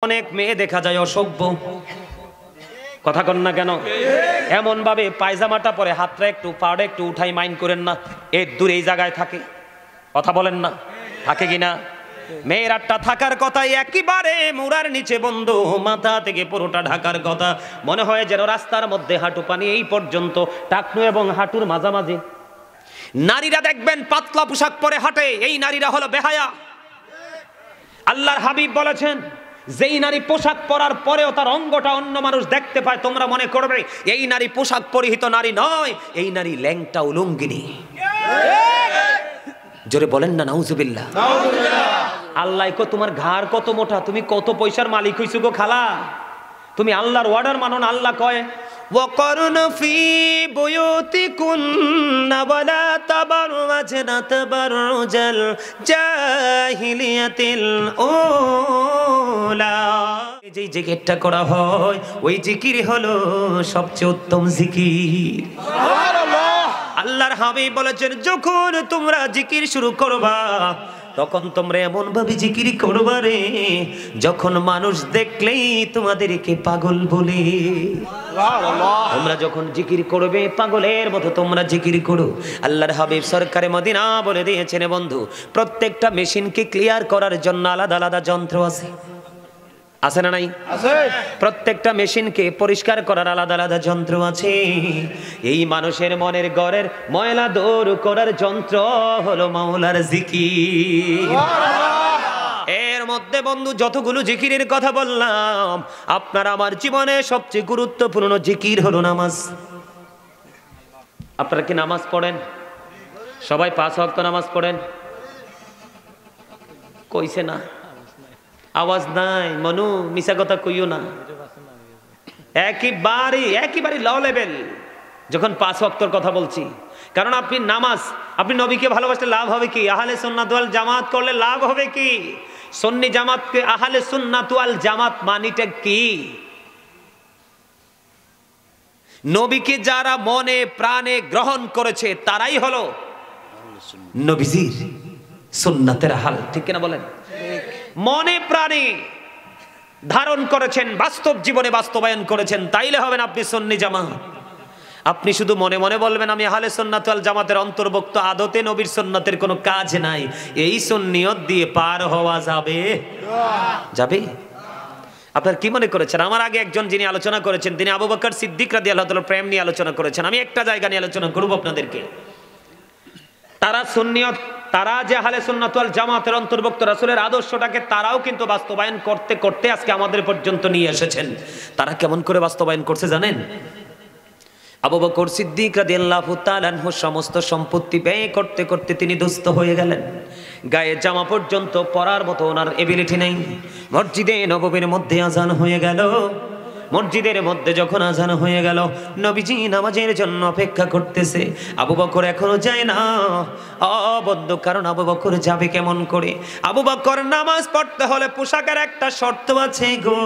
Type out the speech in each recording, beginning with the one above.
অনেক মেয়ে দেখা যায় অসভ্য, কথা কন না কেন? এমন ভাবে পায়জামাটা পরে হাতটা একটু পাড়ে একটু উঠাই, মাইন্ড করেন না, এর দূরে এই জায়গায় থাকে, কথা বলেন না, থাকে কিনা? মেয়েরাটা থাকার কথা একেবারে মুড়ার নিচে বন্ধু, মাথা থেকে পুরোটা ঢাকার কথা। মনে হয় যেন রাস্তার মধ্যে হাঁটু পানি এই পর্যন্ত, টাকনু এবং হাঁটুর মাঝামাঝি। নারীরা দেখবেন পাতলা পোশাক পরে হাঁটে, এই নারীরা হলো বেহায়া। আল্লাহর হাবিব বলেছেন, যেই নারী পোশাক পরার পরেও তার অঙ্গটা অন্য মানুষ দেখতে পায়, তোমরা মনে করবে এই নারী পোশাক পরিহিত নারী নয়, এই নারী ল্যাংটা উলঙ্গিনী। জোরে বলেন না নাউজুবিল্লাহ। আল্লাহ কো তোমার ঘাড় কত মোটা, তুমি কত পয়সার মালিক হইছো গো খালা, তুমি আল্লাহর অর্ডার মানো না। আল্লাহ কয় ওয়াকরনা ফি বুয়ুতিকুন্না ওয়ালা তাবাররাজনা তাবাররুজাল জাহিলিয়াতিল উলা। যেই জিকিরটা করা হয় ওই জিকির হলো সবচেয়ে উত্তম জিকির। সুবহানাল্লাহ। আল্লাহর হাবিব বলেছেন, যখন তোমরা জিকির শুরু করবা তখন তোমরা এমন ভাবে জিকির করবা রে, যখন মানুষ দেখলেই তোমাদেরকে পাগল বলে। তোমরা যখন জিকির করবে পাগলের মতো তোমরা জিকির করো। আল্লাহর হাবিব সরকারে মদিনা বলে দিয়েছেন বন্ধু, প্রত্যেকটা মেশিনকে ক্লিয়ার করার জন্য আলাদা আলাদা যন্ত্র আছে, আছে না নাই? আছে। প্রত্যেকটা মেশিনকে পরিষ্কার করার আলাদা আলাদা যন্ত্র আছে। এই মানুষের মনের ঘরের ময়লা দূর করার যন্ত্র হলো মাওলার জিকির। এর মধ্যে বন্ধু যতগুলো জিকিরের কথা বললাম, আপনার আমার জীবনে সবচেয়ে গুরুত্বপূর্ণ জিকির হলো নামাজ। আপনারা কি নামাজ পড়েন? সবাই 5 ওয়াক্ত নামাজ পড়েন? কইছে না, আওয়াজ নাই। মনু মিশা কথা কইও না, একেবারে লো লেভেল যখন 5 ওয়াক্তর কথা বলছি। কারণ আপনি নামাজ, আপনি নবীকে ভালোবাসলে লাভ হবে কি? আহলে সুন্নাত ওয়াল জামাত করলে লাভ হবে কি? সুন্নি জামাতকে আহলে সুন্নাত ওয়াল জামাত মানিটা কি? নবীকে যারা মনে প্রাণে গ্রহণ করেছে তারাই হলো নবীজির সুন্নাতের হাল, ঠিক কিনা বলেন? মনে প্রাণে ধারণ করেছেন, বাস্তব জীবনে বাস্তবায়ন করেছেন, তাইলে হবেন আপনি সুন্নি জামাত। আপনি শুধু মনে মনে বলবেন আমি আহলে সুন্নাত ওয়াল জামাতের অন্তর্ভুক্ত, আদতে নবীর সুন্নাতের কোনো কাজ নাই, এই সুন্নিয়ত দিয়ে পার হওয়া যাবে? যাবে? আপনার কি মনে করেছেন? আমার আগে একজন যিনি আলোচনা করেছেন, তিনি আবু বকর সিদ্দিক রাদিয়াল্লাহু তাআলা প্রেম নিয়ে আলোচনা করেছেন। আমি একটা জায়গা নিয়ে আলোচনা করব আপনাদেরকে। তারা সুন্নিয়ত, তারা যে আহলে সুন্নাত ওয়াল জামাতের অন্তর্ভুক্ত, রাসূলের আদর্শটাকে তারাও কিন্তু বাস্তবায়ন করতে করতে আজকে আমাদের পর্যন্ত নিয়ে এসেছেন। তারা কেমন করে বাস্তবায়ন করছে জানেন? আবু বকর সিদ্দিক রাদিয়াল্লাহু তাআলা আনহু সমস্ত সম্পত্তি ব্যয় করতে করতে তিনি দুস্থ হয়ে গেলেন। গায়ে জামা পর্যন্ত পরার মতো ওনার এবিলিটি নেই। মসজিদে নববীর মধ্যে আজান হয়ে গেল। মসজিদের মধ্যে যখন আজান হয়ে গেল, নবীজি নামাজের জন্য অপেক্ষা করতেছে। আবু বকর এখনো যায় না। বন্ধু, কারণ আবু বকর যাবে কেমন করে? আবু বকর নামাজ পড়তে হলে পোশাকের একটা শর্ত আছে গো,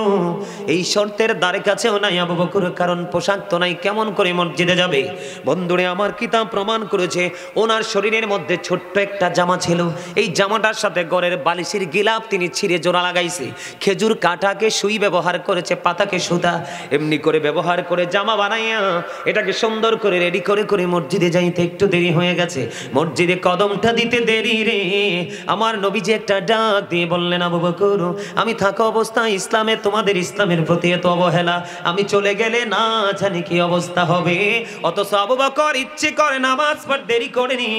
এই শর্তের দ্বারে কাছেও নাই আবু বকর, কারণ পোশাক তো নাই, কেমন করে মসজিদে যাবে? বন্ধুরে, আমার কিতাব প্রমাণ করেছে ওনার শরীরের মধ্যে ছোট্ট একটা জামা ছিল, এই জামাটার সাথে ঘরের বালিশের গিলাপ তিনি ছিঁড়ে জোড়া লাগাইছে, খেজুর কাটাকে সুই ব্যবহার করেছে, পাতাকে সুতা, এমনি করে ব্যবহার করে জামা বানাইয়া এটাকে সুন্দর করে রেডি করে করে মসজিদে যাইতে একটু দেরি হয়ে গেছে। মসজিদে কদমটা দিতে দেরি রে, আমার নবীজি একটা ডাক দিয়ে বললেন, আবু বকর, আমি থাকা অবস্থায় ইসলামে তোমাদের ইসলামের প্রতি এত অবহেলা, আমি চলে গেলে না জানি কি অবস্থা হবে। অথচ আবু বকর ইচ্ছে করে নামাজ পড়তে দেরি করেনি।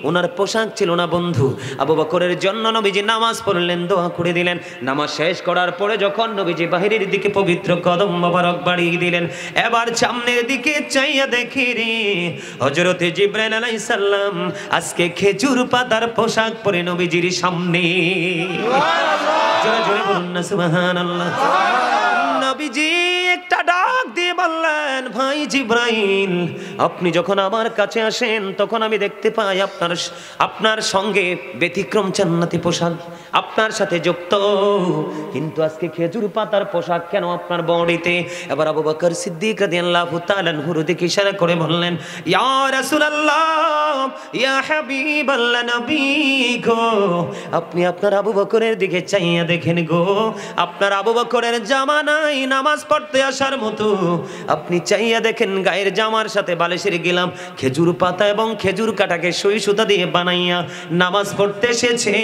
ওনার পোশাক ছিল না বন্ধু। আবু বকরের জন্য নবীজি নামাজ পড়লেন, দোয়া করে দিলেন। নামাজ শেষ করার পরে যখন নবীজি বাহিরের দিকে পবিত্র কদম মোবারক বাড়িয়ে দিলেন, এবার সামনের দিকে চাইয়া দেখি রে, হযরতে জিবরাইল আলাইহিস সালাম আজকে খেজুর পাতার পোশাক পরে নবীজির সামনে। সুবহানাল্লাহ, জোরে জোরে বলুন না সুবহানাল্লাহ। নবীজি একটা ডাক দিয়ে বললেন, ভাই জিব্রাইল, আপনি যখন আমার কাছে আসেন তখন আমি দেখতে পাই আপনার সঙ্গে ব্যতিক্রম জান্নাতি পোশাক আপনার সাথে যুক্ত, কিন্তু আজকে খেজুর পাতার পোশাক কেন আপনার বডিতে? এবার আবু বকর সিদ্দিক রাদিয়াল্লাহু তাআলা আনহুর দিকে ইশারা করে বললেন, ইয়া রাসূলুল্লাহ, ইয়া হাবিবাল্লাহ, নবী গো, আপনি আপনার আবু বকরের দিকে চাইয়া দেখেন গো, আপনার আবু বকরের জামা নাই নামাজ পড়তে আসার মতো, আপনি চাইয়া দেখেন গায়ের জামার সাথে বালিশের গিলাম খেজুর পাতা এবং খেজুর কাটাকে সুই সুতা দিয়ে বানাইয়া নামাজ পড়তে এসেছে।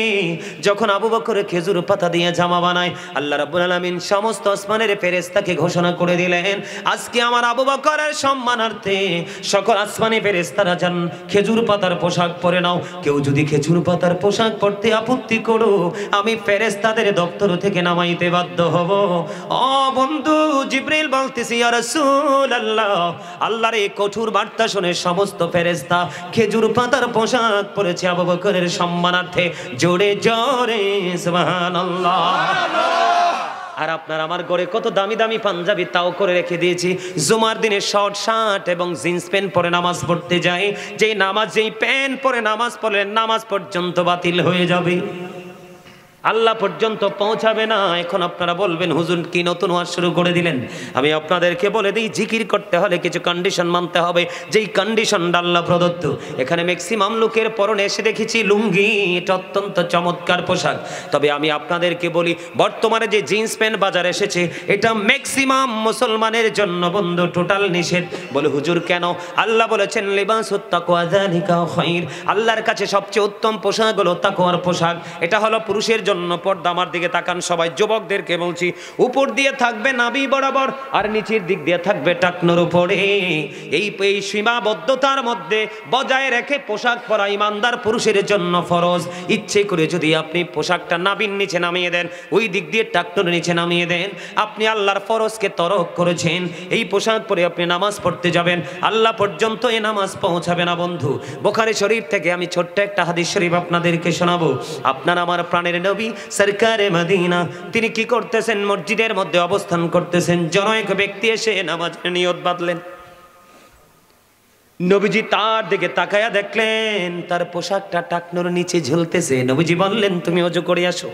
যখন আবু বকর খেজুর পাতা দিয়ে জামা বানায়, আল্লাহ রাব্বুল আলামিন সমস্ত আসমানের ফেরেশতাকে ঘোষণা করে দিলেন, আজকে আমার আবু বকরের সম্মানার্থে সকল আসমানি ফেরেশতারা যান খেজুর পাতার পোশাক পরে নাও। কেউ যদি খেজুর পাতার পোশাক পরতে আপত্তি করো, আমি ফেরেশতাদের দপ্তর থেকে নামাইতে বাধ্য হব। ও বন্ধু, জিবরিল বলতেছি, ইয়া রাসূলুল্লাহ, আল্লাহর এই কঠোর বার্তা শুনে সমস্ত ফেরেশতা খেজুর পাতার পোশাক পরেছে আবু বকরের সম্মানার্থে। জোরে জোরে সুবহানাল্লাহ। আর আপনার আমার ঘরে কত দামি দামি পাঞ্জাবি তাও করে রেখে দিয়েছি। জুমার দিনে শর্ট শার্ট এবং জিন্স প্যান্ট পরে নামাজ পড়তে যাই, যেই প্যান্ট পরে নামাজ পড়লে নামাজ পর্যন্ত বাতিল হয়ে যাবে, আল্লাহ পর্যন্ত পৌঁছাবে না। এখন আপনারা বলবেন, হুজুর কি নতুন ওয়াজ শুরু করে দিলেন? আমি আপনাদেরকে বলে দিই, জিকির করতে হলে কিছু কন্ডিশন মানতে হবে, যেই কন্ডিশনটা আল্লাহ প্রদত্ত। এখানে ম্যাক্সিমাম লোকের পরনে এসে দেখেছি লুঙ্গি, এটা অত্যন্ত চমৎকার পোশাক। তবে আমি আপনাদেরকে বলি, বর্তমানে যে জিন্স প্যান্ট বাজারে এসেছে, এটা ম্যাক্সিমাম মুসলমানের জন্য বন্ধু টোটাল নিষেধ। বলে হুজুর কেন? আল্লাহ বলেছেন, লিবাসুত তাকওয়া যালিকা খায়র, আল্লাহর কাছে সবচেয়ে উত্তম পোশাক হলো তাকওয়ার পোশাক। এটা হলো পুরুষের জন্য পর্দা। আমার দিকে তাকান সবাই, যুবকদেরকে বলছি, উপর দিয়ে থাকবে নাভি বরাবর আর নিচের দিক দিয়ে থাকবে টাকনোর উপরে। এই সীমাবদ্ধতার মধ্যে বজায় রেখে পোশাক পরা ইমানদার পুরুষের জন্য ফরজ। ইচ্ছে করে যদি আপনি পোশাকটা নাভির নিচে নামিয়ে দেন, ওই দিক দিয়ে টাকনোর নিচে নামিয়ে দেন, আপনি আল্লাহর ফরজকে তরক করেছেন। এই পোশাক পরে আপনি নামাজ পড়তে যাবেন, আল্লাহ পর্যন্ত এই নামাজ পৌঁছাবে না বন্ধু। বুখারী শরীফ থেকে আমি ছোট্ট একটা হাদিস শরীফ আপনাদেরকে শোনাবো। আপনার আমার প্রাণের নবী সরকারে মদিনা, তিনি কি করতেছেন? মসজিদের মধ্যে অবস্থান করতেছেন। জনৈক ব্যক্তি এসে নামাজের নিয়ত বাঁধলেন। নবীজি তার দিকে তাকায়া দেখলেন তার পোশাকটা টাকনোর নিচে ঝুলতেছে। নবীজি বললেন, তুমি ওযু করে আসো।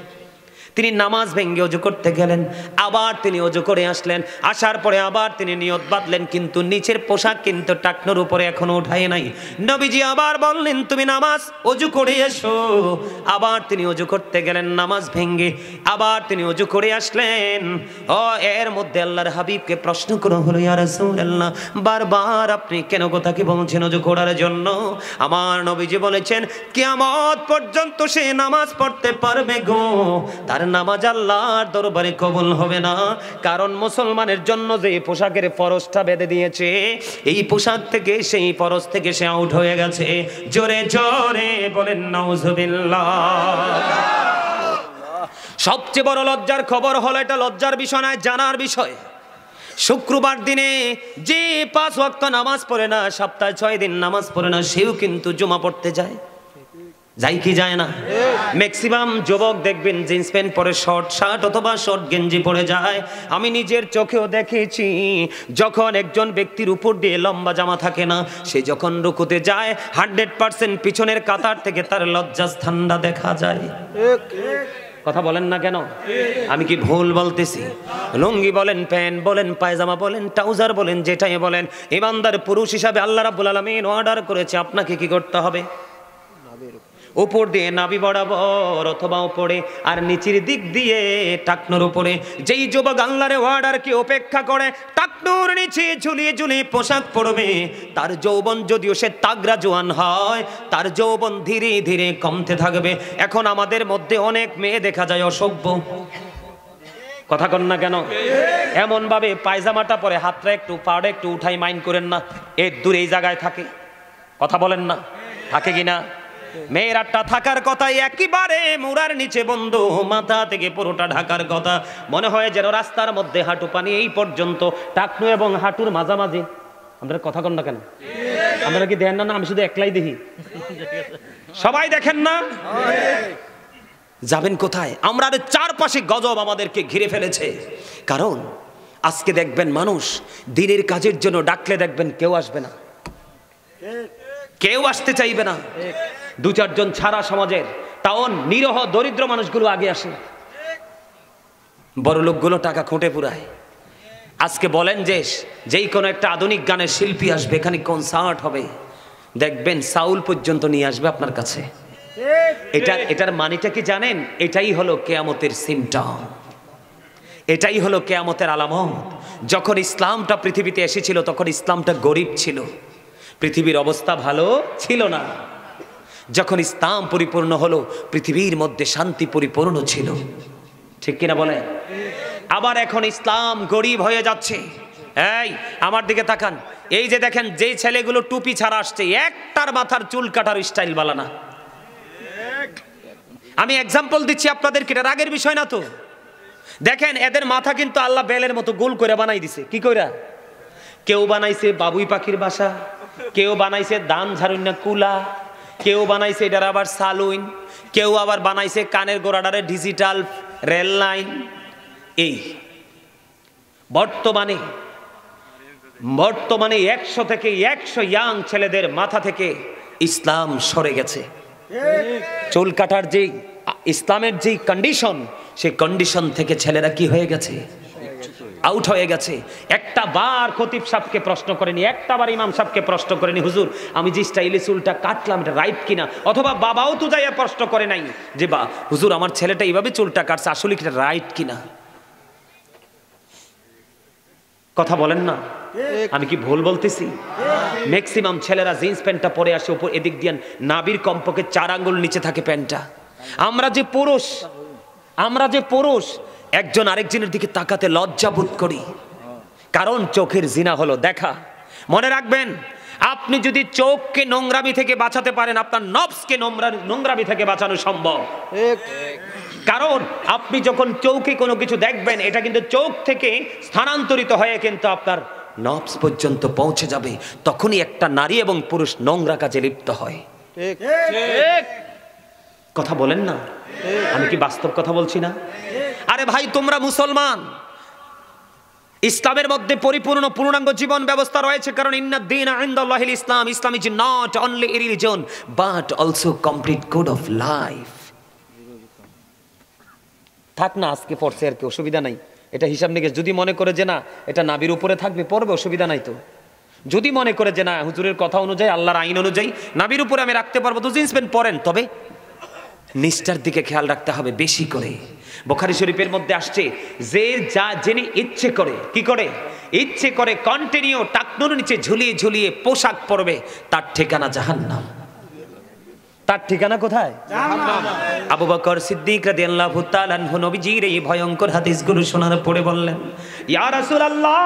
তিনি নামাজ ভেঙ্গে ওযু করতে গেলেন, আবার তিনি ওযু করে আসলেন। আসার পরে আবার তিনি নিয়ত বাঁধলেন, কিন্তু নিচের পোশাক কিন্তু টাকনোর উপরে এখনো উঠায় নাই। নবীজি আবার বললেন, তুমি নামাজ ওযু করে এসো। আবার তিনি ওযু করতে গেলেন নামাজ ভেঙ্গে, আবার তিনি ওযু করে আসলেন। এর মধ্যে আল্লাহর হাবিবকে প্রশ্ন করা হলো, ইয়া রাসূলুল্লাহ, বারবার আপনি কেন কথাকে বলছেন ওযু করার জন্য? আমার নবীজি বলেছেন, কিয়ামত পর্যন্ত সে নামাজ পড়তে পারবে গো, তার নামাজ আল্লাহর দরবারে কবুল হবে না। কারণ মুসলমানের জন্য যে পোশাকের ফরজটা বেঁধে দিয়েছে, এই পোশাক থেকে, সেই ফরজ থেকে সে আউট হয়ে গেছে। জোরে জোরে বলেন নাউজুবিল্লাহ। সবচেয়ে বড় লজ্জার খবর হলো, এটা লজ্জার বিষয় নয়, জানার বিষয়। শুক্রবার দিনে যে 5 ওয়াক্ত নামাজ পড়ে না, সপ্তাহে 6 দিন নামাজ পড়ে না, সেও কিন্তু জুমা পড়তে যায়। যাই কি যায় না? ম্যাক্সিমাম যুবক দেখবেন জিন্স প্যান্ট পরে, শর্ট শার্ট অথবা শর্ট গেঞ্জি পরে যায়। আমি নিজের চোখেও দেখেছি, যখন একজন ব্যক্তির উপর দিয়ে লম্বা জামা থাকে না, সে যখন রুকুতে যায় 100% পিছনের কাতার থেকে তার লজ্জাস্থানটা দেখা যায়। কথা বলেন না কেন? আমি কি ভুল বলতেছি? লুঙ্গি বলেন, প্যান্ট বলেন, পায়জামা বলেন, ট্রাউজার বলেন, যেটাই বলেন, ইমানদার পুরুষ হিসাবে আল্লাহ রাব্বুল আলামিন অর্ডার করেছে আপনাকে কি করতে হবে? উপর দিয়ে নাভি বরাবর অথবা উপরে, আর নিচের দিক দিয়ে টাকনোর উপরে। যেই যুবক আল্লাহর অর্ডারকে উপেক্ষা করে টাকনোর নিচে ঝুলিয়ে ঝুলিয়ে পোশাক পরবে, তার যৌবন যদিও সে তাগড়া জোয়ান হয়, তার যৌবন ধীরে ধীরে কমতে থাকবে। এখন আমাদের মধ্যে অনেক মেয়ে দেখা যায় অসভ্য। কথা কন না কেন? এমন ভাবে পায়জামাটা পরে হাতটা একটু পাড়ে একটু উঠাই, মাইন্ড করেন না, এর দূরে এই জায়গায় থাকে। কথা বলেন না, থাকে কিনা? মেয়েরাটা থাকার কথা একেবারে মুড়ার নিচে বন্ধু, মাথা থেকে পুরোটা ঢাকার কথা। মনে হয় যেন রাস্তার মধ্যে হাঁটু পানি এই পর্যন্ত, টাকনু এবং হাঁটুর মাঝামাঝি। আপনারা কথা কন না কেন? আপনারা কি দেখেন না? আমি শুধু একলাই দেখি, সবাই দেখেন না? যাবেন কোথায়? আমরা চারপাশে গজব আমাদেরকে ঘিরে ফেলেছে। কারণ আজকে দেখবেন মানুষ দিনের কাজের জন্য ডাকলে দেখবেন কেউ আসবে না, কেউ আসতে চাইবে না। দু চারজন ছাড়া সমাজের, তাও নিরহ দরিদ্র মানুষগুলো আগে আসে, বড় লোকগুলো টাকা খুঁটে পুরায়। আজকে বলেন যে যেই কোনো একটা আধুনিক গানের শিল্পী আসবে, এখানে কনসার্ট হবে, দেখবেন সাউল পর্যন্ত নিয়ে আসবে আপনার কাছে। এটার মানেটা কি জানেন? এটাই হলো কিয়ামতের সিমটম, এটাই হলো কিয়ামতের আলামত। যখন ইসলামটা পৃথিবীতে এসেছিল তখন ইসলামটা গরিব ছিল, পৃথিবীর অবস্থা ভালো ছিল না। যখন ইসলাম পরিপূর্ণ হলো পৃথিবীর মধ্যে শান্তি পরিপূর্ণ ছিল, ঠিক কিনা বলে? আবার এখন ইসলাম গরিব হয়ে যাচ্ছে। এই আমার দিকে তাকান, এই যে দেখেন যেই ছেলেগুলো টুপি ছাড়া আসছে, একটার মাথার চুল কাটার স্টাইল বালা না। আমি এক্সাম্পল দিচ্ছি আপনাদেরকে, এটা রাগের বিষয় না তো। দেখেন এদের মাথা কিন্তু আল্লাহ বেলের মতো গোল করে বানাই দিছে। কি কইরা? কেউ বানাইছে বাবুই পাখির বাসা, কেউ বানাইছে দান ঝাড়ুন্না কুলা, কেউ বানাইছে এটার আবার সালুইন, কেউ আবার বানাইছে কানের গোড়াটারে ডিজিটাল রেল লাইন। এই বর্তমানে 100 থেকে 100 ইয়াং ছেলেদের মাথা থেকে ইসলাম সরে গেছে। চুল কাটার যে ইসলামের যে কন্ডিশন, সেই কন্ডিশন থেকে ছেলেরা কি হয়ে গেছে? আউট হয়ে গেছে। একটা বার খতিব সাহেবকে প্রশ্ন করেনি, একটা বার ইমাম সাহেবকে প্রশ্ন করেনি, হুজুর আমি যে স্টাইলে চুলটা কাটলাম এটা রাইট কিনা? অথবা বাবাও তো যাইয়া প্রশ্ন করে নাই যে বা হুজুর আমার ছেলেটা এইভাবে চুলটা কাটছে, আসলে কি রাইট কিনা? কথা বলেন না, আমি কি ভুল বলতেছি? ম্যাক্সিমাম ছেলেরা জিন্স প্যান্টটা পরে আসে, উপর এদিক দিয়ে নাভির কমপক্ষে 4 আঙ্গুল নিচে থাকে প্যান্টটা। আমরা যে পুরুষ একজন আরেকজনের দিকে তাকাতে লজ্জা বোধ করি, কারণ চোখের জিনা হলো দেখা। মনে রাখবেন, আপনি যদি চোখকে নোংরামি থেকে বাঁচাতে পারেন, আপনার নফসকে নোংরামি থেকে বাঁচানো সম্ভব। কারণ আপনি যখন চোখে কোনো কিছু দেখবেন, এটা কিন্তু চোখ থেকে স্থানান্তরিত হয়ে কিন্তু আপনার নফস পর্যন্ত পৌঁছে যাবে। তখনই একটা নারী এবং পুরুষ নোংরা কাজে লিপ্ত হয়। কথা বলেন না, আমি কি বাস্তব কথা বলছি না? আরে ভাই, তোমরা মুসলমান, ইসলামের মধ্যে পরিপূর্ণ পূর্ণাঙ্গ জীবন ব্যবস্থা রয়েছে। কারণ ইন্নাদ দীনা ইনদাল্লাহিল ইসলাম, Islam is not only a religion but also complete code of life. থাক না, আজকে পড়ছে আর কি, অসুবিধা নাই। এটা হিসাব নিকেশ যদি মনে করে যে না এটা নাবির উপরে থাকবে, পড়বে, অসুবিধা নাই তো। যদি মনে করে যে না হুজুরের কথা অনুযায়ী, আল্লাহর আইন অনুযায়ী নাবির উপরে আমি রাখতে পারবো, তো জিন্স প্যান্ট পরেন, তবে নিষ্ঠার দিকে খেয়াল রাখতে হবে বেশি করে। বুখারী শরীফের মধ্যে আসছে যে যিনি ইচ্ছে করে, কি করে? ইচ্ছে করে কন্টিনিউ টাকনুর নিচে ঝুলিয়ে ঝুলিয়ে পোশাক পরবে, তার ঠিকানা জাহান্নাম। তার ঠিকানা কোথায়? জাহান্নাম। আবু বকর সিদ্দিক রাদিয়াল্লাহু তাআলা আনহু নবীজির এই ভয়ঙ্কর হাদিসগুলো শোনার পরে বললেন, ইয়া রাসূলুল্লাহ,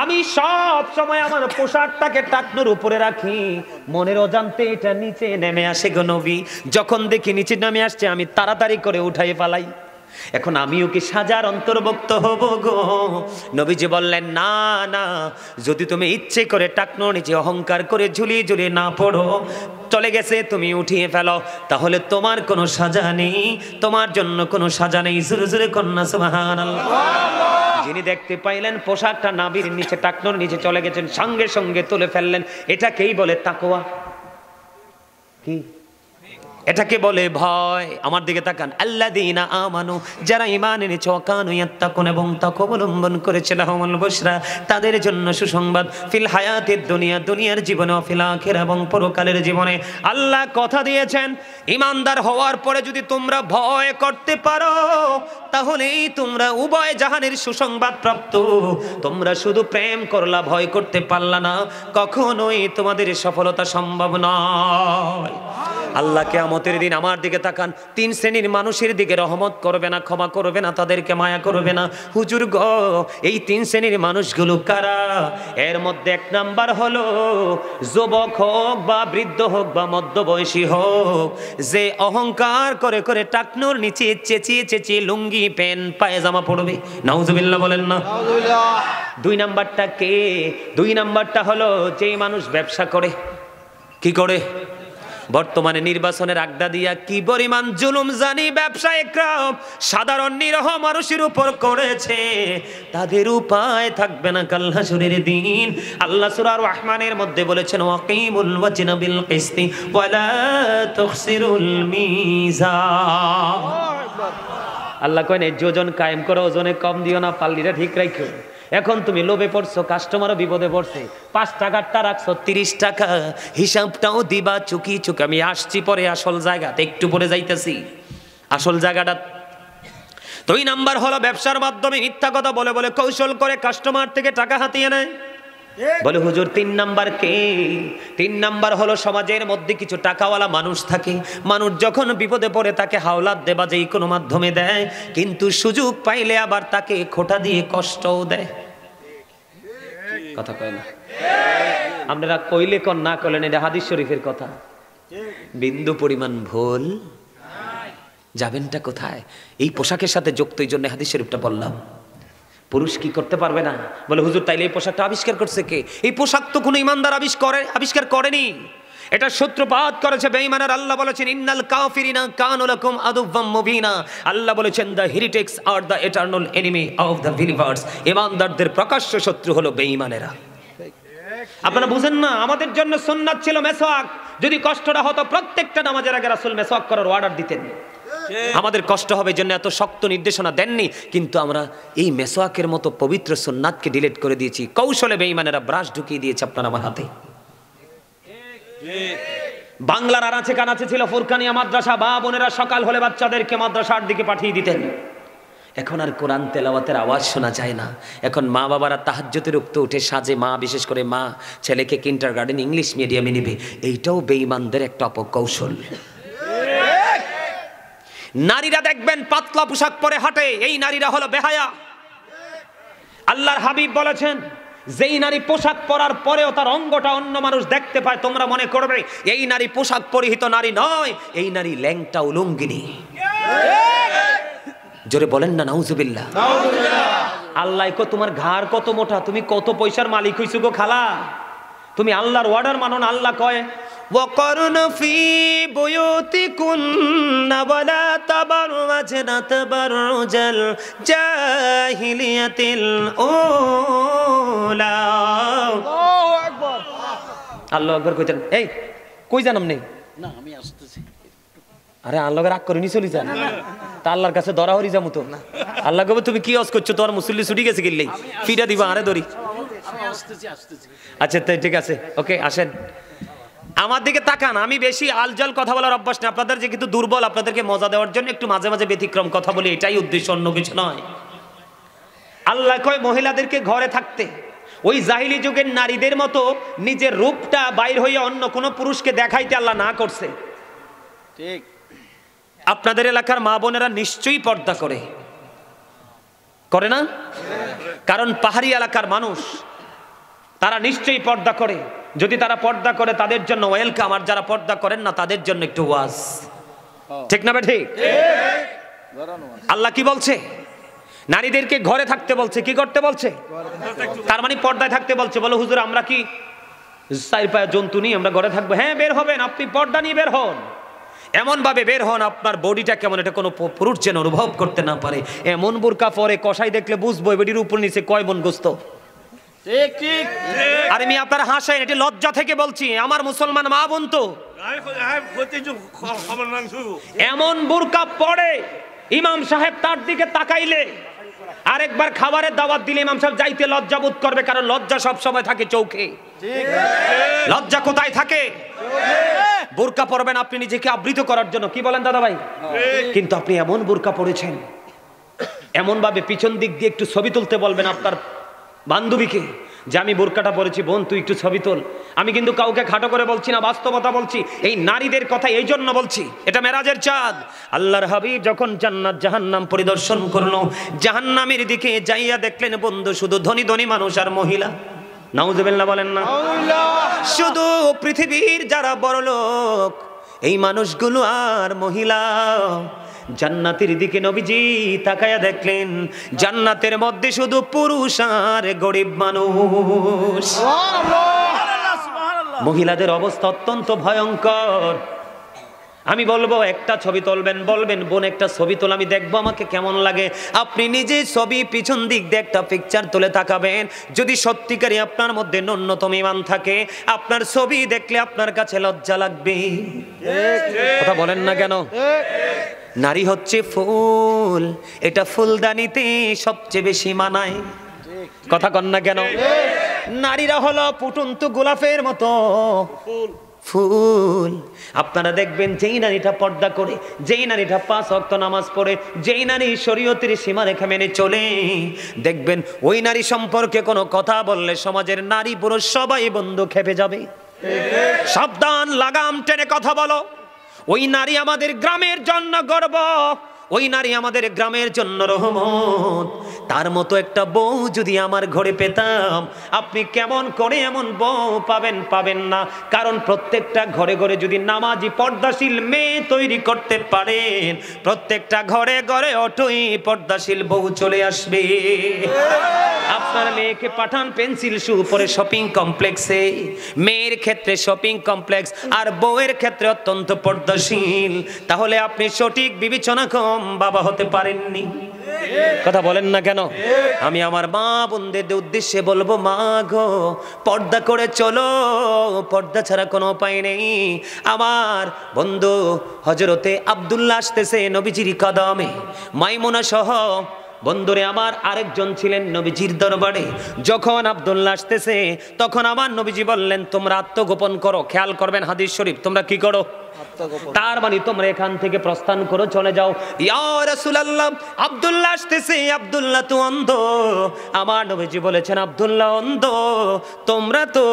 আমি সব সময় আমার পোশাকটাকে টাকনুর উপরে রাখি, মনের অজান্তে এটা নিচে নেমে আসে গো নবী। যখন দেখি নিচে নেমে আসছে আমি তাড়াতাড়ি করে উঠাই পালাই। এখন আমিও কি সাজার অন্তর্ভুক্ত হব গো? নবীজি বললেন, না না, যদি তুমি ইচ্ছে করে টাকনুর নিচে অহংকার করে ঝুলিয়ে ঝুলিয়ে না পড়ো, চলে গেছে তুমি উঠিয়ে ফেলো, তাহলে তোমার কোনো সাজা নেই, তোমার জন্য কোনো সাজা নেই। জোরে জোরে কন্যা সুবহানাল্লাহ। যিনি দেখতে পাইলেন পোশাকটা নাভির নিচে টাকনুর নিচে চলে গেছেন, সঙ্গে সঙ্গে তুলে ফেললেন। এটাকেই বলে তাকওয়া। কি? এটাকে বলে ভয়। আমার দিকে তাকান, আল্লাযীনা আমানু, যারা ঈমান এনেছে, ওয়া কানু ইয়াত্তাকুন, এবং তাকওয়া অবলম্বন করেছে, লাহুমুল বুশরা, তাদের জন্য সুসংবাদ, ফিল হায়াতিদ দুনিয়া, দুনিয়ার জীবনে, ও ফিল আখিরা, এবং পরকালের জীবনে। আল্লাহ কথা দিয়েছেন, ঈমানদার হওয়ার পরে যদি তোমরা ভয় করতে পারো, তাহলেই তোমরা উভয় জাহানের সুসংবাদ প্রাপ্ত। তোমরা শুধু প্রেম করলা, ভয় করতে পারলা না, কখনোই তোমাদের সফলতা সম্ভব নয়। আল্লাহ কিয়ামতের দিন আমার দিকে তাকান, 3 শ্রেণীর মানুষের দিকে রহমত করবে না, ক্ষমা করবে না, তাদেরকে মায়া করবে না। হুজুর গো, এই 3 শ্রেণীর মানুষগুলো কারা? এর মধ্যে 1 নাম্বার হলো যুবক হোক বা বৃদ্ধ হোক বা মধ্যবয়সী হোক, যে অহংকার করে করে টাকনুর নিচে চেঁচিয়ে চেঁচিয়ে লুঙ্গি প্যান্ট পায়জামা পড়বে। নাউজুবিল্লাহ বলেন না। 2 নাম্বারটা কে? 2 নাম্বারটা হলো যেই মানুষ ব্যবসা করে। কি করে? বর্তমানে নির্বাচনের আড্ডা দিয়া কি পরিমাণ জুলুম জানি ব্যবসায়িকরা সাধারণ নিরহ মানুষের উপর করেছে, তাদের উপায় থাকবে না কাল হাসরের দিন। আল্লাহ সূরা রহমানের মধ্যে বলেছেন ওয়াকিমুল ওয়াজনা বিল কিসতি ওয়ালা তুখসিরুল মিজান। আল্লাহ কয় ন্যায্য ওজন কায়েম করো, ওজনে কম দিও না, পাল্লিটা ঠিক রাখো। এখন তুমি লোভে পড়ছো, কাস্টমারও বিপদে পড়ছে, 5 টাকারটা রাখছো 30 টাকা, হিসাবটাও দিবা চুকি চুকি। আমি আসছি পরে আসল জায়গাতে, একটু পরে যাইতেছি আসল জায়গাটা। 2 নাম্বার হলো ব্যবসার মাধ্যমে মিথ্যা কথা বলে বলে কৌশল করে কাস্টমার থেকে টাকা হাতিয়ে নেয়। বলে হুজুর 3 নাম্বার কে? 3 নাম্বার হলো সমাজের মধ্যে কিছু টাকাওয়ালা মানুষ থাকে, মানুষ যখন বিপদে পড়ে তাকে হাওলাত দেবা যেই কোনো মাধ্যমে দেয়, কিন্তু সুযোগ পাইলে আবার তাকে খোঁটা দিয়ে কষ্টও দেয়। কথা কয় না? আপনারা কইলে কোন না কইলেন, এটা হাদিস শরীফের কথা। বিন্দু পরিমাণ ভুল যাবেনটা কোথায়? এই পোশাকের সাথে যুক্ত, এই জন্য হাদিস শরীফটা বললাম। পুরুষ কি করতে পারবে না? বলে হুজুর তাইলে এই পোশাকটা আবিষ্কার করছে কে? এই পোশাক তো কোনো ইমানদার আবিষ্কার করেনি, এটা সূত্রপাত করেছে বেঈমানের। আল্লাহ বলেছেন ইন্নাল কাফিরিনা কানু লাকুম আদুওয়াম মুবিনা। আল্লাহ বলেছেন the heretics are the eternal enemy of the believers. ইমানদারদের প্রকাশ্য শত্রু হলো বেঈমানেরা। আপনারা বুঝেন না? আমাদের জন্য সুন্নাত ছিল মেসওয়াক। যদি কষ্টটা হতো প্রত্যেকটা নামাজের আগে রাসূল মেসওয়াক করার অর্ডার দিতেন। আমাদের কষ্ট হবে জন্য এত শক্ত নির্দেশনা দেননি, কিন্তু আমরা এই মেসওয়াকের মতো পবিত্র সুন্নাতকে ডিলিট করে দিয়েছি। কৌশলে বেঈমানেরা ব্রাশ ঢুকিয়ে দিয়েছে আপনার আমার হাতে। বাংলার আনাচে কানাচে ছিল ফুরকানিয়া মাদ্রাসা, মা বোনেরা সকাল হলে বাচ্চাদেরকে মাদ্রাসার দিকে পাঠিয়ে দিতেন। এখন আর কোরআন তেলাওয়াতের আওয়াজ শোনা যায় না। এখন মা বাবারা তাহাজ্জুদের উঠতে উঠে সাজে, মা বিশেষ করে মা ছেলেকে কিন্ডারগার্টেন ইংলিশ মিডিয়ামে নেবে, এইটাও বেঈমানদের একটা অপকৌশল। নারীরা দেখবেন পাতলা পোশাক পরে হাঁটে, এই নারীরা হলো বেহায়া। আল্লাহর হাবিব বলেছেন যেই নারী পোশাক পরার পরেও তার অঙ্গটা অন্য মানুষ দেখতে পায়, তোমরা মনে করবে এই নারী পোশাক পরিহিত নারী নয়, এই নারী ল্যাংটা উলঙ্গিনী। জোরে বলেন না নাউজুবিল্লাহ। আল্লাহ কো তোমার ঘাড় কত মোটা, তুমি কত পয়সার মালিক হইছো গো খালা, তুমি আল্লাহর অর্ডার মানো না। আল্লাহ কয় ওয়াকরনা ফি বুয়ুতিকুন্না ওয়ালা তাবাররাজনা তাবাররুজাল জাহিলিয়াতিল উলা। আল্লাহু আকবার, আল্লাহু আকবার কইতেন। এই কই জানাম নেই না, আমি আসতেছি। আরে আল্লাহকে রাগ করে নি চলি যান, তা আল্লাহর কাছে ধরা হরি যামু তো। আল্লাহ কবে তুমি কি অস করছো, তোমার মুসল্লি ছুটি গেছে গেলেই ফিরা দিবা, আরে ধরি। আচ্ছা তাই ঠিক আছে, ওকে আসেন আমার দিকে তাকান। আমি বেশি আলজাল কথা বলার অভ্যাস নেই, আপনাদের যে কিন্তু দুর্বল, আপনাদেরকে মজা দেওয়ার জন্য একটু মাঝে মাঝে ব্যতিক্রম কথা বলি, এটাই উদ্দেশ্য, অন্য কিছু নয়। আল্লাহ কয় মহিলাদেরকে ঘরে থাকতে, ওই জাহিলি যুগের নারীদের মতো নিজের রূপটা বাইর হইয়া অন্য কোনো পুরুষকে দেখাইতে আল্লাহ না করছে। ঠিক, আপনাদের এলাকার মা বোনেরা নিশ্চয়ই পর্দা করে না? কারণ পাহাড়ি এলাকার মানুষ, তারা নিশ্চয়ই পর্দা করে। যদি তারা পর্দা করে তাদের জন্য ওয়েলকাম, আর যারা পর্দা করেন না তাদের জন্য একটু ওয়াজ। ঠিক না ঠিক? আল্লাহ কি বলছে? নারীদেরকে ঘরে থাকতে বলছে। কি করতে বলছে? তার মানে পর্দায় থাকতে বলছে। বলো হুজুর আমরা কি চার পায়া জন্তু নিয়ে আমরা ঘরে থাকবো? হ্যাঁ বের হবেন, আপনি পর্দা নিয়ে বের হন, এমন ভাবে বের হন আপনার বডিটা কেমন এটা কোনো পুরুষ যেন অনুভব করতে না পারে। এমন বোরকা পরে কষাই দেখলে বুঝবো বডির উপর নিচে কয় মণ গোস্ত। ঠিক ঠিক। আর আমি আপনার হাসেন, এটি লজ্জা থেকে বলছি, আমার মুসলমান মা বোন তো এমন বোরকা পরে ইমাম সাহেব তার দিকে তাকাইলে, আরেকবার খাবারের দাওয়াত দিলে ইমাম সাহেব যাইতে লজ্জা বোধ করবে, কারণ লজ্জা সব সময় থাকে চোখে। লজ্জা কোথায় থাকে? বোরকা পরবেন আপনি নিজেকে আবৃত করার জন্য, কি বলেন দাদা ভাই? কিন্তু আপনি এমন বোরকা পরেছেন, এমন ভাবে পিছন দিক দিয়ে একটু ছবি তুলতে বলবেন আপনার বান্ধবীকে যে আমি বোরকাটা পরেছি, বোন তুই একটু ছবি তোল। আমি কিন্তু কাউকে খাটো করে বলছি না, বাস্তবতা বলছি। এই নারীদের কথা এই জন্য বলছি, এটা মেরাজের চাঁদ। আল্লাহর হাবিব যখন জান্নাত জাহান্নাম পরিদর্শন করলো, জাহান্নামের দিকে যাইয়া দেখলেন বন্ধু শুধু ধনী ধনী মানুষ আর মহিলা। নাউজুবিল্লাহ বলেন না। শুধু পৃথিবীর যারা বড় লোক এই মানুষগুলো আর মহিলা। জান্নাতের দিকে নবীজি তাকায়া দেখলেন জান্নাতের মধ্যে শুধু পুরুষ আর গরিব মানুষ। মহিলাদের অবস্থা অত্যন্ত ভয়ঙ্কর। আমি বলবো একটা ছবি তুলবেন, বলবেন বোন একটা ছবি তোল, আমি দেখবো আমাকে কেমন লাগে। আপনি নিজে ছবি পিছন দিক দিয়ে একটা পিকচার তুলে তাকাবেন, যদি সত্যিকারই আপনার মধ্যে ন্যূনতম ঈমান থাকে, আপনার ছবি দেখলে আপনার কাছে লজ্জা লাগবে। কথা বলেন না কেন? নারী হচ্ছে ফুল, এটা ফুলদানিতে সবচেয়ে বেশি মানায়। কথা কন না কেন? নারীরা হলো ফুটন্ত গোলাপের মতো ফুল। আপনারা দেখবেন যেই নারীটা পর্দা করে, যেই নারীটা 5 ওয়াক্ত নামাজ পড়ে, যেই নারী শরীয়তের সীমারেখা মেনে চলে, দেখবেন ওই নারী সম্পর্কে কোনো কথা বললে সমাজের নারী পুরুষ সবাই বন্ধু খেপে যাবে। সাবধান, লাগাম টেনে কথা বলো। ওই নারী আমাদের গ্রামের জন্য গর্ব, ওই নারী আমাদের গ্রামের জন্য রহমত। তার মতো একটা বউ যদি আমার ঘরে পেতাম, আপনি কেমন করে এমন বউ পাবেন? পাবেন না। কারণ প্রত্যেকটা ঘরে ঘরে যদি নামাজি পর্দাশীল মেয়ে তৈরি করতে পারেন, প্রত্যেকটা ঘরে ঘরে অটোই পর্দাশীল বউ চলে আসবে। আপনার মেয়েকে পাঠান পেন্সিল শু পরে শপিং কমপ্লেক্সে, মেয়ের ক্ষেত্রে শপিং কমপ্লেক্স আর বউয়ের ক্ষেত্রে অত্যন্ত পর্দাশীল, তাহলে আপনি সঠিক বিবেচনা কম বাবা হতে পারেননি। কথা বলেন না কেন? আমি আমার মা বোনদের উদ্দেশ্যে বলবো, মা গো পর্দা করে চলো, পর্দা ছাড়া কোনো উপায় নেই। আমার বন্ধু হযরতে আব্দুল্লাহ আসতেছে নবীজির কদমে, মাইমুনা সহ বন্ধুরে আমার আরেকজন ছিলেন নবীজির দরবারে। যখন আব্দুল্লাহ আসতেছে তখন আমার নবীজি বললেন, তোমরা আত্মগোপন করো। খেয়াল করবেন হাদিস শরীফ, তোমরা কি করো? তার মানে তোমরা এখান থেকে প্রস্থান করো, চলে যাও। ইয়া রাসূলুল্লাহ, আব্দুল্লাহ আসতেছে, আব্দুল্লাহ তো অন্ধ। আমার নবীজি বলেছেন, আব্দুল্লাহ অন্ধ, তোমরা তো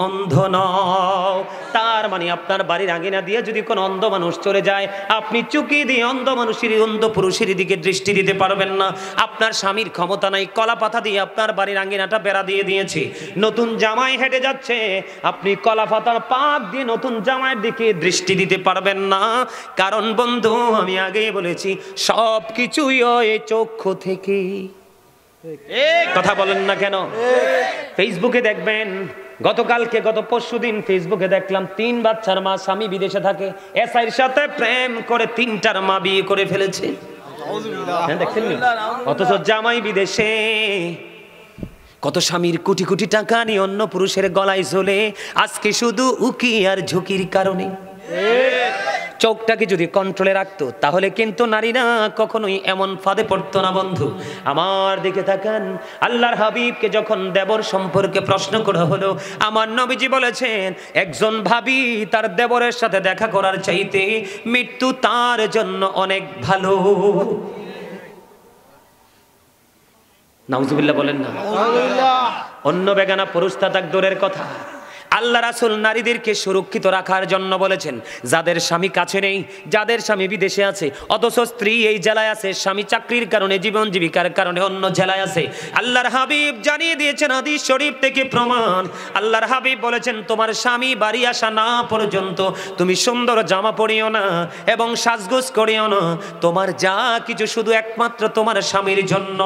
অন্ধ নও। তার মানে আপনার বাড়ির আঙিনা দিয়ে যদি কোনো অন্ধ মানুষ চলে যায়, আপনি চুকি দিয়ে অন্ধ মানুষের, অন্ধ পুরুষের দিকে দৃষ্টি দিতে পারবেন না। আপনার স্বামীর ক্ষমতা নাই, কলা পাতা দিয়ে আপনার বাড়ির আঙিনাটা বেড়া দিয়ে দিয়েছে, নতুন জামাই হেঁটে যাচ্ছে, আপনি কলা পাতার পাক দিয়ে নতুন জামাইয়ের দিকে দৃষ্টি দিতে পারবেন না। কারণ বন্ধু আমি আগেই বলেছি, সব কিছুই ওই চক্ষু থেকে। কথা বলেন না কেন? ফেসবুকে দেখবেন, গতকালকে গত পরশুদিন ফেসবুকে দেখলাম 3 বাচ্চার মা, স্বামী বিদেশে থাকে, এসআইয়ের সাথে প্রেম করে 3টার মা বিয়ে করে ফেলেছে। দেখছেন? অথচ জামাই বিদেশে। কত স্বামীর কোটি কোটি টাকা নিয়ে অন্য পুরুষের গলায় ঝোলে, আজকে শুধু উকি আর ঝুঁকির কারণে। চোখটাকে যদি কন্ট্রোলে রাখতো, তাহলে কিন্তু নারীরা কখনোই এমন ফাঁদে পড়তো না। বন্ধু আমার দিকে তাকান, আল্লাহর হাবিবকে যখন দেবর সম্পর্কে প্রশ্ন করা হলো, আমার নবীজি বলেছেন, একজন ভাবি তার দেবরের সাথে দেখা করার চাইতে মৃত্যু তার জন্য অনেক ভালো। নাউজুবিল্লাহ বলেন না? অন্য বেগানা পুরুষ তাক দূরের কথা, আল্লাহ রাসূল নারীদেরকে সুরক্ষিত রাখার জন্য বলেছেন, যাদের স্বামী কাছে নেই, যাদের স্বামী বিদেশে আছে, অথচ স্ত্রী এই জেলায় আছে, স্বামী চাকরির কারণে, জীবন জীবিকার কারণে অন্য জেলায় আছে, আল্লাহর হাবিব জানিয়ে দিয়েছেন হাদিস শরীফ থেকে প্রমাণ। আল্লাহর হাবিব বলেছেন, তোমার স্বামী বাড়ি আসা না পর্যন্ত তুমি সুন্দর জামা পরিও না এবং সাজগোজ করিও না। তোমার যা কিছু শুধু একমাত্র তোমার স্বামীর জন্য,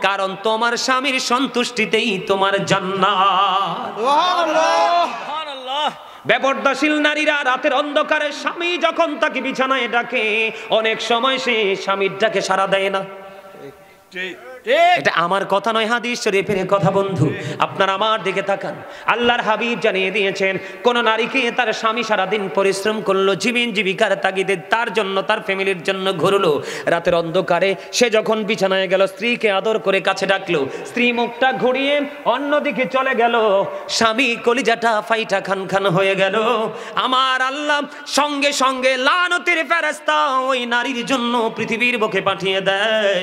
কারণ তোমার স্বামীর সন্তুষ্টিতেই তোমার জান্নাত। সুবহানাল্লাহ। বেপরদাশীল নারীরা রাতের অন্ধকারে স্বামী যখন তাকে বিছানায় ডাকে, অনেক সময় সে স্বামীর ডাকে সাড়া দেয় না। এটা আমার কথা নয়, হাদিস শরীফের কথা। বন্ধু আপনারা আমার দিকে তাকান, আল্লাহর হাবিব জানিয়ে দিয়েছেন, কোন নারীকে তার স্বামী সারাদিন পরিশ্রম করলো, জীবন জীবিকার তাগিদে তার জন্য, তার ফ্যামিলির জন্য ঘুরলো, রাতের অন্ধকারে সে যখন বিছানায় গেল, স্ত্রীকে আদর করে কাছে ডাকলো, স্ত্রী মুখটা ঘুরিয়ে অন্যদিকে চলে গেল, স্বামী কলিজাটা ফাইটা খান খান হয়ে গেল। আমার আল্লাহ সঙ্গে সঙ্গে লানতের ফেরেশতা ওই নারীর জন্য পৃথিবীর বুকে পাঠিয়ে দেয়।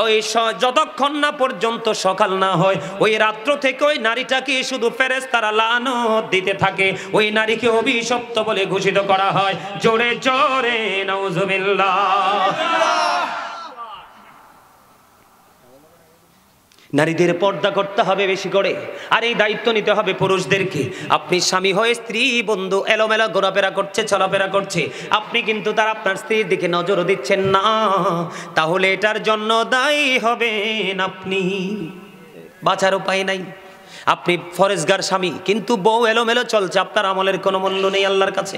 ওই যতক্ষণ না পর্যন্ত সকাল না হয়, ওই রাত্র থেকে ওই নারীটাকে শুধু ফেরেশতারা লানত দিতে থাকে, ওই নারীকে অভিশপ্ত বলে ঘোষিত করা হয়। জোরে জোরে নাউজুবিল্লাহ। নারীদের পর্দা করতে হবে বেশি করে, আর এই দায়িত্ব নিতে হবে পুরুষদেরকে। আপনি স্বামী হয়ে স্ত্রী বন্ধু এলোমেলো ঘোরাফেরা করছে, চলাফেরা করছে, আপনি কিন্তু তার আপনার স্ত্রীর দিকে নজরও দিচ্ছেন না, তাহলে এটার জন্য দায়ী হবেন আপনি। বাঁচার উপায় নাই। আপনি ফরেজগার স্বামী, কিন্তু বউ এলোমেলো চলছে, আপনার আমলের কোনো মূল্য নেই আল্লাহর কাছে।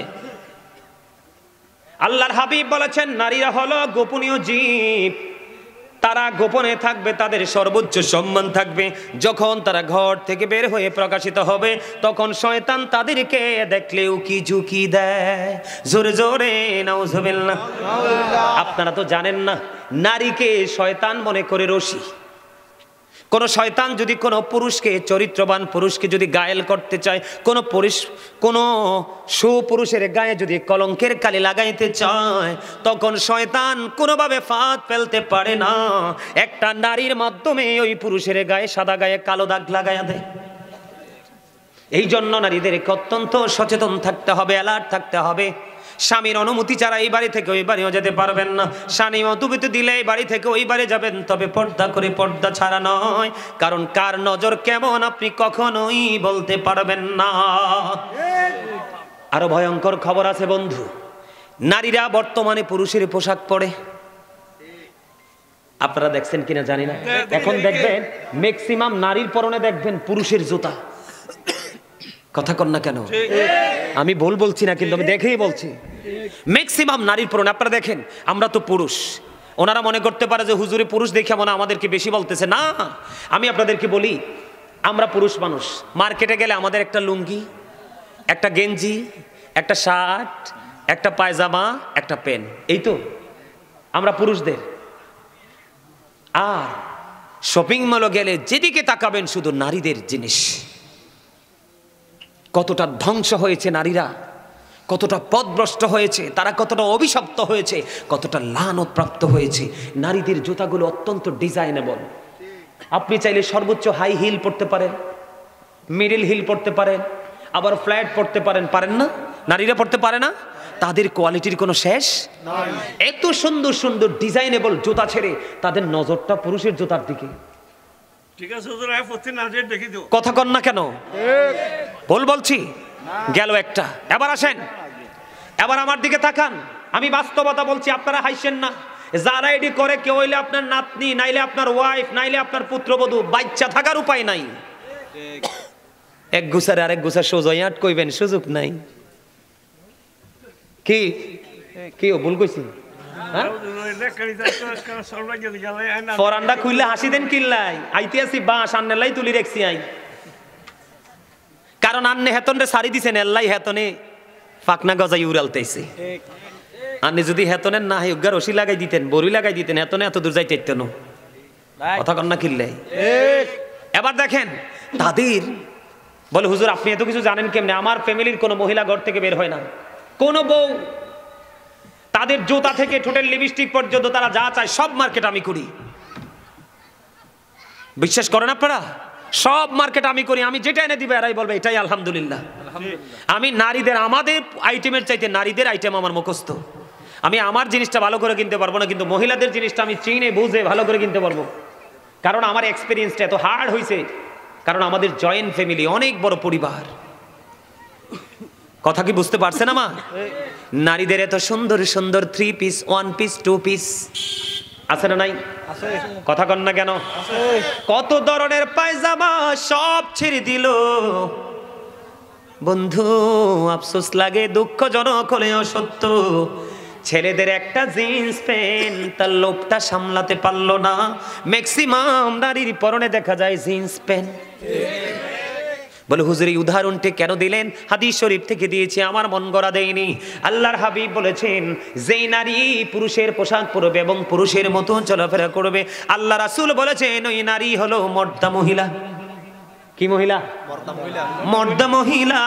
আল্লাহর হাবিব বলেছেন নারীরা হলো গোপনীয় জীব, তারা গোপনে থাকবে, তাদের সর্বোচ্চ সম্মান থাকবে। যখন তারা ঘর থেকে বের হয়ে প্রকাশিত হবে তখন শয়তান তাদেরকে দেখলে উকি ঝুঁকি দেয়। জোরে জোরে নাউজুবিল্লাহ। আপনারা তো জানেন না, নারীকে শয়তান মনে করে রশি। কোন শয়তান যদি কোনো পুরুষকে, চরিত্রবান পুরুষকে যদি ঘায়েল করতে চায়, কোনো সুপুরুষের গায়ে যদি কলঙ্কের কালি লাগাইতে চায়, তখন শয়তান কোনোভাবে ফাঁদ ফেলতে পারে না, একটা নারীর মাধ্যমে ওই পুরুষের গায়ে, সাদা গায়ে কালো দাগ লাগাইয়া দেয়। এই জন্য নারীদেরকে অত্যন্ত সচেতন থাকতে হবে, অ্যালার্ট থাকতে হবে। স্বামীর অনুমতি ছাড়া এই বাড়ি থেকে ওই বাড়িও যেতে পারবেন না। স্বামী অনুমতি দিলে এই বাড়ি থেকে ওই বাড়ি যাবেন, তবে পর্দা করে, পর্দা ছাড়া নয়। কারণ কার নজর কেমন আপনি কখনোই বলতে পারবেন না। আরো ভয়ঙ্কর খবর আছে বন্ধু, নারীরা বর্তমানে পুরুষের পোশাক পরে। আপনারা দেখছেন কিনা জানি না, এখন দেখবেন ম্যাক্সিমাম নারীর পরনে দেখবেন পুরুষের জুতা। কথা কন না কেন? আমি ভুল বলছি না, কিন্তু আমি দেখেই বলছি ম্যাক্সিমাম নারীর পরনে। আপনারা দেখেন, আমরা তো পুরুষ, ওনারা মনে করতে পারে যে হুজুরে পুরুষ দেখে মনে আমাদেরকে বেশি বলতেছে। না, আমি আপনাদেরকে বলি, আমরা পুরুষ মানুষ, মার্কেটে গেলে আমাদের একটা লুঙ্গি, একটা গেঞ্জি, একটা শার্ট, একটা পায়জামা, একটা প্যান্ট, এই তো আমরা পুরুষদের। আর শপিং মলে গেলে যেদিকে তাকাবেন শুধু নারীদের জিনিস। কতটা ধ্বংস হয়েছে নারীরা, কতটা পথভ্রষ্ট হয়েছে তারা, কতটা অভিশপ্ত হয়েছে, কতটা লানত হয়েছে। নারীদের জুতাগুলো অত্যন্ত ডিজাইনেবল। আপনি চাইলে সর্বোচ্চ হাই হিল পড়তে পারেন, মিডল হিল পড়তে পারেন, আবার ফ্ল্যাট পড়তে পারেন। পারেন না? নারীরা পড়তে পারে না? তাদের কোয়ালিটির কোনো শেষ নাই। এত সুন্দর সুন্দর ডিজাইনেবল জুতা ছেড়ে তাদের নজরটা পুরুষের জুতার দিকে। কথা কন না কেন? ভুল বলছি? গেল একটা। এবার আসেন, এবার আমার দিকে তাকান। আমি বাস্তবতা বলছি, আপনারা হাসছেন না। যারা এডি করে, কেউ হইলে আপনার নাতনি, নাইলে আপনার ওয়াইফ, নাইলে আপনার পুত্রবধূ, বাচ্চা থাকার উপায় নাই। এক গুছারে আরেক গুছা সোজাই আট কইবেন, সুযোগ নাই। কি কি ভুল কইছি? ফরান্ডা খুললে হাসি দেন কিল্লাই, আইতে আসি বাঁশ আন্নেলাই তুলি রেখছি আই। কারণ আন্নে হেতনে সারি দিছেন, এল্লাই হেতনে ফাকনা গজাই উড়ালতেছে। আন্নে যদি হেতনের না হয় উগ্গার রশি লাগাই দিতেন, বড়ি লাগাই দিতেন, হেতনে এত দূর যাইতে ইত্তেন। কথা কন না কিল্লাই? এবার দেখেন তাদের বলে, হুজুর আপনি এত কিছু জানেন কেমনে? আমার ফ্যামিলির কোনো মহিলা ঘর থেকে বের হয় না, কোনো বউ, তাদের জুতা থেকে ঠোঁটের লিপস্টিক পর্যন্ত তারা যা চায় সব মার্কেট আমি করি। বিশ্বাস করেন আপনারা? সব মার্কেট আমি করি। আমি যেটা এনে দিবে এরাই বলবে এটাই আলহামদুলিল্লাহ। আমি নারীদের, আমাদের আইটেমের চাইতে নারীদের আইটেম আমার মুখস্থ। আমি আমার জিনিসটা ভালো করে কিনতে পারবো না, কিন্তু মহিলাদের জিনিসটা আমি চিনে বুঝে ভালো করে কিনতে পারবো। কারণ আমার এক্সপিরিয়েন্সটা এত হার্ড হয়েছে, কারণ আমাদের জয়েন্ট ফ্যামিলি, অনেক বড় পরিবার। কথা কি বুঝতে পারছেন আমার? নারীদের এত সুন্দর সুন্দর 3 পিস, 1 পিস, 2 পিস আছে না নাই? কথা কন না কেন? কত ধরনের পায়জামা সব ছেড়ে দিল বন্ধু। আফসোস লাগে, দুঃখজনক হলেও সত্য। ছেলেদের একটা জিন্স প্যান্ট তার লোভটা সামলাতে পারলো না। ম্যাক্সিমাম নারীর পরনে দেখা যায় জিন্স প্যান্ট। বলে হুজুর এই উদাহরণটি কেন দিলেন? হাদিস শরীফ থেকে দিয়েছি, আমার মন গড়া দেয়নি। আল্লাহর হাবিব বলেছেন, যেই নারী পুরুষের পোশাক পরবে এবং পুরুষের মতো চলাফেরা করবে, আল্লাহ রাসূল বলেছেন ওই নারী হলো মর্দা মহিলা। কি মহিলা? মর্দা মহিলা।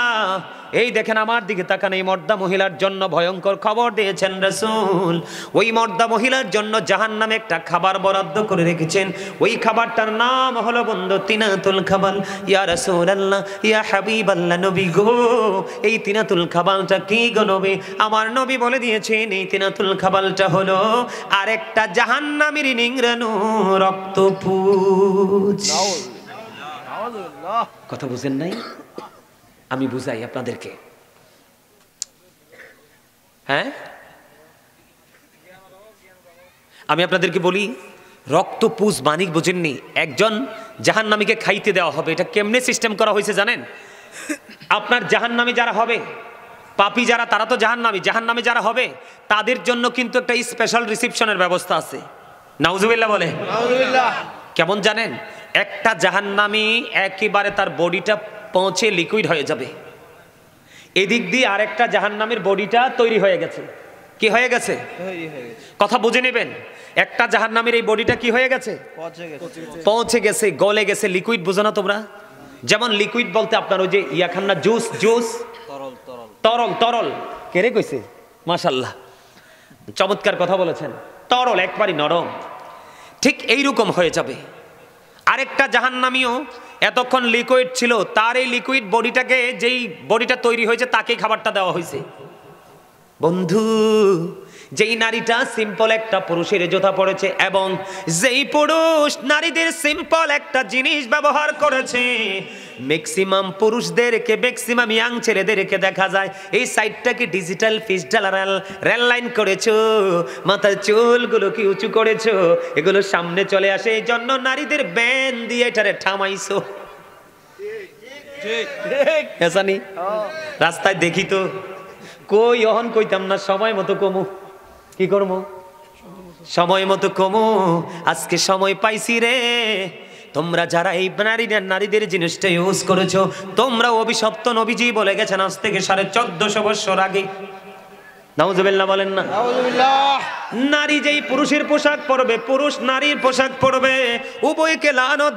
এই দেখেন আমার দিকে তাকান, এই মর্দা মহিলার জন্য ভয়ঙ্কর খবর দিয়েছেন রাসূল। ওই মর্দা মহিলার জন্য জাহান্নামে একটা খাবার বরাদ্দ করে রেখেছেন। ওই খাবারটার নাম হলো বন্ধু তিনাতুল খাবাল। ইয়া রাসূলুল্লাহ, ইয়া হাবিবাল্লাহ, নবী গো, এই তিনাতুল খাবালটা কি গো নবী? আমার নবী বলে দিয়েছেন এই তিনাতুল খাবালটা হলো আরেকটা জাহান্নামের নিংড়ানো রক্তপুঞ্জ। কথা বুঝেন নাই? আমি বুঝাই আপনাদেরকে। হ্যাঁ, আমি আপনাদেরকে বলি, রক্তপুঞ্জ মানিক বুঝেননি? একজন জাহান্নামীকে খাইতে দেওয়া হবে। এটা কেমনে সিস্টেম করা হয়েছে জানেন? আপনার জাহান্নামী যারা হবে পাপী যারা তারা তো জাহান্নামী, জাহান্নামে যারা হবে তাদের জন্য কিন্তু একটা স্পেশাল রিসেপশনের ব্যবস্থা আছে। নাউজুবিল্লাহ বলে। নাউজুবিল্লাহ। কেমন জানেন? একটা জাহান্নামী একেবারে তার বডিটা পৌঁছে লিকুইড হয়ে যাবে, এদিক দিয়ে আরেকটা জাহান্নামীর বডিটা তৈরি হয়ে গেছে। কি হয়ে গেছে? কথা বুঝে নেবেন। একটা জাহান্নামীর এই বডিটা কি হয়ে গেছে? পৌঁছে গেছে, গলে গেছে, লিকুইড। বুঝো না তোমরা? যেমন লিকুইড বলতে আপনার ওই যে ইয়া খান না, জুস, জুস, তরল, তরল। কে রে কইছে? মাশাআল্লাহ, চমৎকার কথা বলেছেন। তরল, একবারই নরম। ঠিক এইরকম হয়ে যাবে। আরেকটা জাহান্নামীও এতক্ষণ লিকুইড ছিল, তার এই লিকুইড বডিটাকে, যেই বডিটা তৈরি হয়েছে তাকেই খাবারটা দেওয়া হয়েছে। বন্ধু, যেই নারীটা সিম্পল একটা পুরুষের জোতা পড়েছে এবং যেই পুরুষ নারীদের সিম্পল একটা জিনিস ব্যবহার করেছে, ম্যাক্সিমাম পুরুষদেরকে, ম্যাক্সিমাম ইয়াং ছেলেদেরকে দেখা যায় এই সাইডটাকে ডিজিটাল ফিস্টাল রেল লাইন করেছো, মাথার চুলগুলোকে উঁচু করেছো, এগুলো সামনে চলে আসে, এই জন্য নারীদের ব্যান দিয়ে এটারে থামাইছো। রাস্তায় দেখি তো, কই অহন কইতাম না, সময় মতো কমু। কি করবো? সময় মতো কমু। আজকে সময় পাইছি রে। তোমরা যারা এই নারীদের জিনিসটা ইউজ করেছো, তোমরা অভিশপ্ত। নবীজি বলে গেছেন আজ থেকে 1450 বছর আগে। নাউজুবিল্লাহ বলেন না? নাউজুবিল্লাহ। নারী যেই পুরুষের পোশাক পরবে, পুরুষ নারীর পোশাক পরবে, উভয়কে লানত